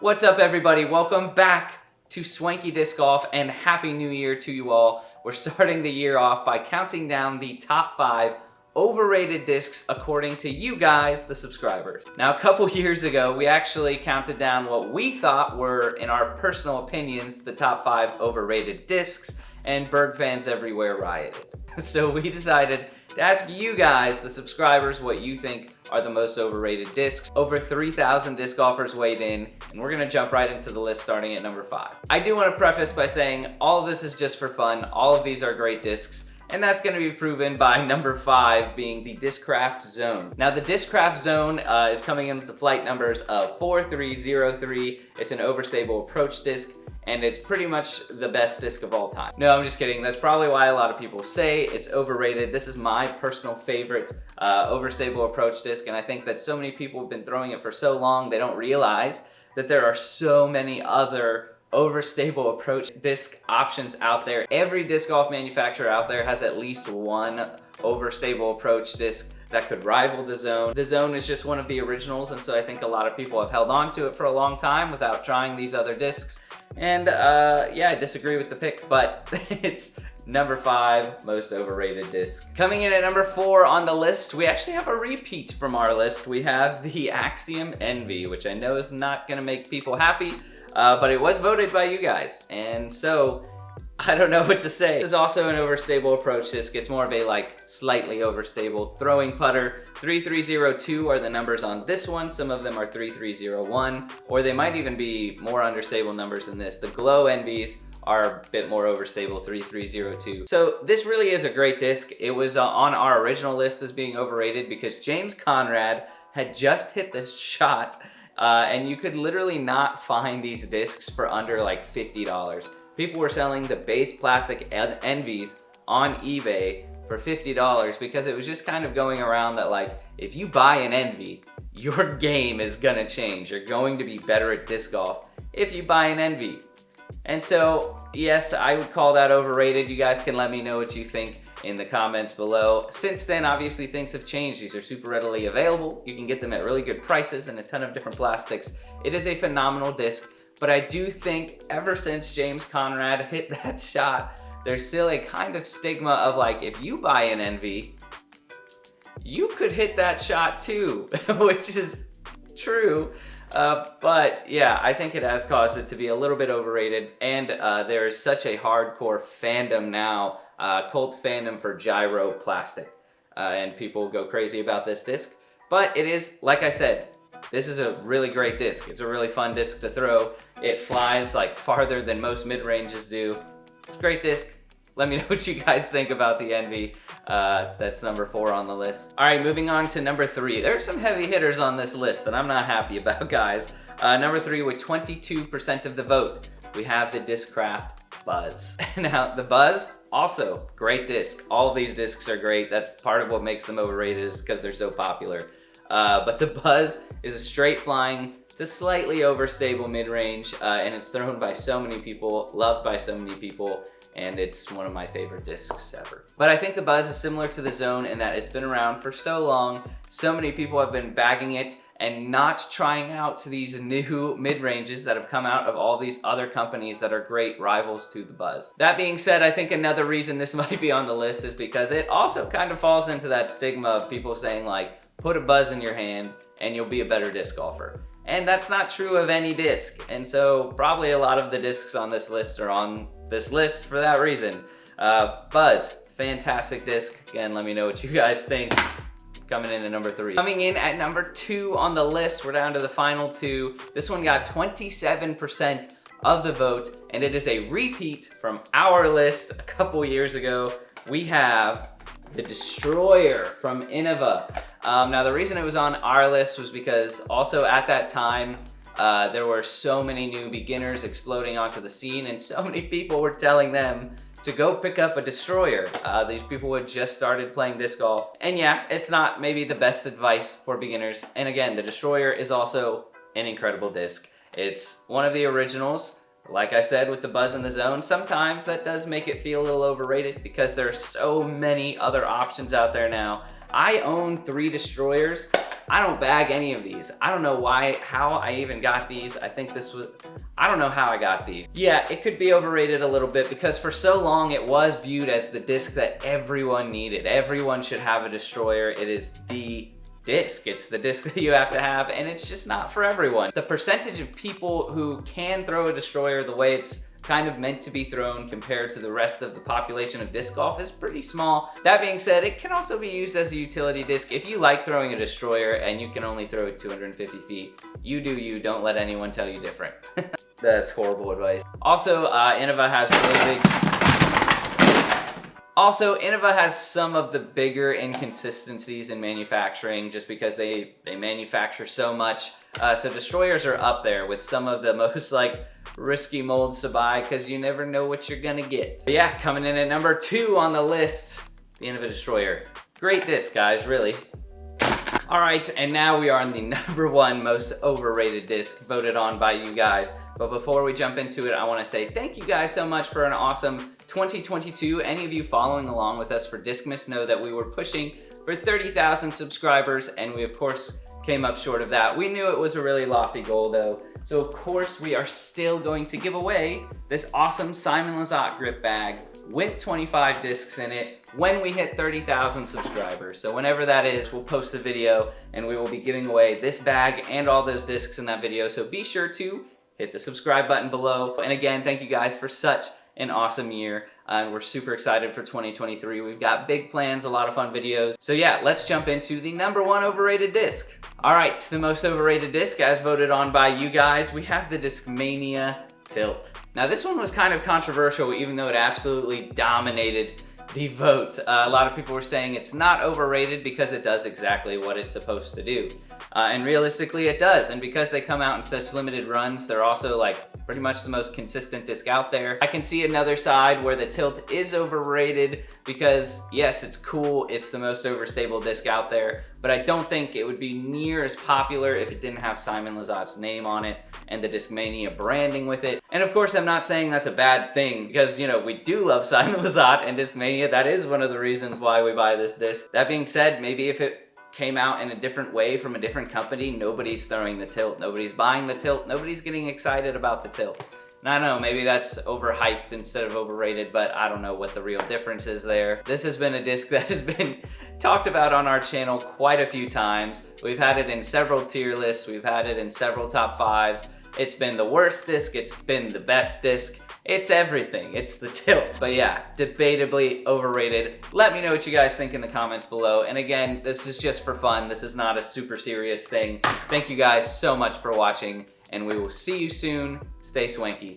What's up, everybody? Welcome back to Swanky Disc Golf, and Happy New Year to you all. We're starting the year off by counting down the top 5 overrated discs according to you guys, the subscribers. Now, a couple years ago, we actually counted down what we thought were, in our personal opinions, the top 5 overrated discs, and Berg fans everywhere rioted. So we decided to ask you guys, the subscribers, what you think are the most overrated discs. Over 3,000 disc golfers weighed in, and we're gonna jump right into the list starting at number 5. I do want to preface by saying all of this is just for fun. All of these are great discs, and that's gonna be proven by number 5 being the Discraft Zone. Now, the Discraft Zone is coming in with the flight numbers of 4303. It's an overstable approach disc, and it's pretty much the best disc of all time. No, I'm just kidding. That's probably why a lot of people say it's overrated. This is my personal favorite overstable approach disc, and I think that so many people have been throwing it for so long, they don't realize that there are so many other overstable approach disc options out there. Every disc golf manufacturer out there has at least one overstable approach disc that could rival the Zone. The Zone is just one of the originals, and so I think a lot of people have held on to it for a long time without trying these other discs. And yeah, I disagree with the pick, but it's number 5 most overrated disc. Coming in at number 4 on the list, we actually have a repeat from our list. We have the Axiom Envy, which I know is not gonna make people happy, but it was voted by you guys, and so I don't know what to say. This is also an overstable approach disc. It's more of a slightly overstable throwing putter. 3302 are the numbers on this one. Some of them are 3301, or they might even be more understable numbers than this. The Glow Envies are a bit more overstable, 3302. So this really is a great disc. It was on our original list as being overrated because James Conrad had just hit the shot, and you could literally not find these discs for under $50. People were selling the base plastic Envies on eBay for $50 because it was just kind of going around that if you buy an Envy, your game is gonna change. You're going to be better at disc golf if you buy an Envy. And so, yes, I would call that overrated. You guys can let me know what you think in the comments below. Since then, obviously, things have changed. These are super readily available. You can get them at really good prices and a ton of different plastics. It is a phenomenal disc. But I do think ever since James Conrad hit that shot, there's still a kind of stigma of if you buy an Envy, you could hit that shot too, which is true. But yeah, I think it has caused it to be a little bit overrated, and there is such a hardcore fandom now, cult fandom for gyro plastic, and people go crazy about this disc. But it is, like I said, this is a really great disc. It's a really fun disc to throw. It flies farther than most mid-ranges do. It's a great disc. Let me know what you guys think about the Envy. That's number 4 on the list. All right, moving on to number 3. There are some heavy hitters on this list that I'm not happy about, guys. Number 3 with 22% of the vote, we have the Discraft Buzzz. Now, the Buzzz, also great disc. All of these discs are great. That's part of what makes them overrated is because they're so popular. But the Buzzz is a straight flying, it's a slightly overstable mid-range, and it's thrown by so many people, loved by so many people, and it's one of my favorite discs ever. But I think the Buzzz is similar to the Zone in that it's been around for so long, so many people have been bagging it and not trying out these new mid-ranges that have come out of all these other companies that are great rivals to the Buzzz. That being said, I think another reason this might be on the list is because it also kind of falls into that stigma of people saying put a Buzzz in your hand and you'll be a better disc golfer. And that's not true of any disc. And so probably a lot of the discs on this list are on this list for that reason. Buzzz, fantastic disc. Again, let me know what you guys think. Coming in at number 3. Coming in at number 2 on the list, we're down to the final 2. This one got 27% of the vote, and it is a repeat from our list a couple years ago. We have the Destroyer from Innova. Now, the reason it was on our list was because also at that time, there were so many new beginners exploding onto the scene, and so many people were telling them to go pick up a Destroyer. These people had just started playing disc golf. And yeah, it's not maybe the best advice for beginners. And again, the Destroyer is also an incredible disc. It's one of the originals. Like I said, with the Buzzz and the Zone, sometimes that does make it feel a little overrated because there are so many other options out there now I own 3 destroyers. I don't bag any of these. I don't know how I even got these. I don't know how I got these. Yeah, it could be overrated a little bit because for so long it was viewed as the disc that everyone needed. Everyone should have a destroyer. It is the disc. It's the disc that you have to have, and it's just not for everyone. The percentage of people who can throw a destroyer the way it's kind of meant to be thrown compared to the rest of the population of disc golf is pretty small. That being said, it can also be used as a utility disc. If you like throwing a destroyer and you can only throw it 250 feet, you do you. Don't let anyone tell you different. That's horrible advice. Also, Innova has really big... Also, Innova has some of the bigger inconsistencies in manufacturing just because they manufacture so much. So destroyers are up there with some of the most risky molds to buy because you never know what you're gonna get. But yeah, coming in at number 2 on the list, the Innova Destroyer. Great disc, guys, really. All right, and now we are on the number 1 most overrated disc voted on by you guys. But before we jump into it, I wanna say thank you guys so much for an awesome 2022. Any of you following along with us for Discmas know that we were pushing for 30,000 subscribers, and we of course came up short of that. We knew it was a really lofty goal though. So of course we are still going to give away this awesome Simon Lizotte grip bag with 25 discs in it when we hit 30,000 subscribers. So whenever that is, we'll post a video and we will be giving away this bag and all those discs in that video. So be sure to hit the subscribe button below. And again, thank you guys for such an awesome year. And we're super excited for 2023. We've got big plans, a lot of fun videos. So yeah, let's jump into the number 1 overrated disc. All right, the most overrated disc as voted on by you guys, we have the Discmania Tilt. Now this one was kind of controversial even though it absolutely dominated the votes. A lot of people were saying it's not overrated because it does exactly what it's supposed to do. And realistically it does, and because they come out in such limited runs, they're also pretty much the most consistent disc out there. I can see another side where the Tilt is overrated because yes, it's cool, it's the most overstable disc out there, but I don't think it would be near as popular if it didn't have Simon Lizotte's name on it and the Discmania branding with it. And of course I'm not saying that's a bad thing because, you know, we do love Simon Lizotte and Discmania. That is one of the reasons why we buy this disc. That being said, maybe if it came out in a different way from a different company, nobody's throwing the Tilt, nobody's buying the Tilt, nobody's getting excited about the Tilt. And I don't know, maybe that's overhyped instead of overrated, but I don't know what the real difference is there. This has been a disc that has been talked about on our channel quite a few times. We've had it in several tier lists, we've had it in several top 5s. It's been the worst disc, it's been the best disc. It's everything, it's the Tilt. But yeah, debatably overrated. Let me know what you guys think in the comments below. And again, this is just for fun. This is not a super serious thing. Thank you guys so much for watching, and we will see you soon. Stay swanky.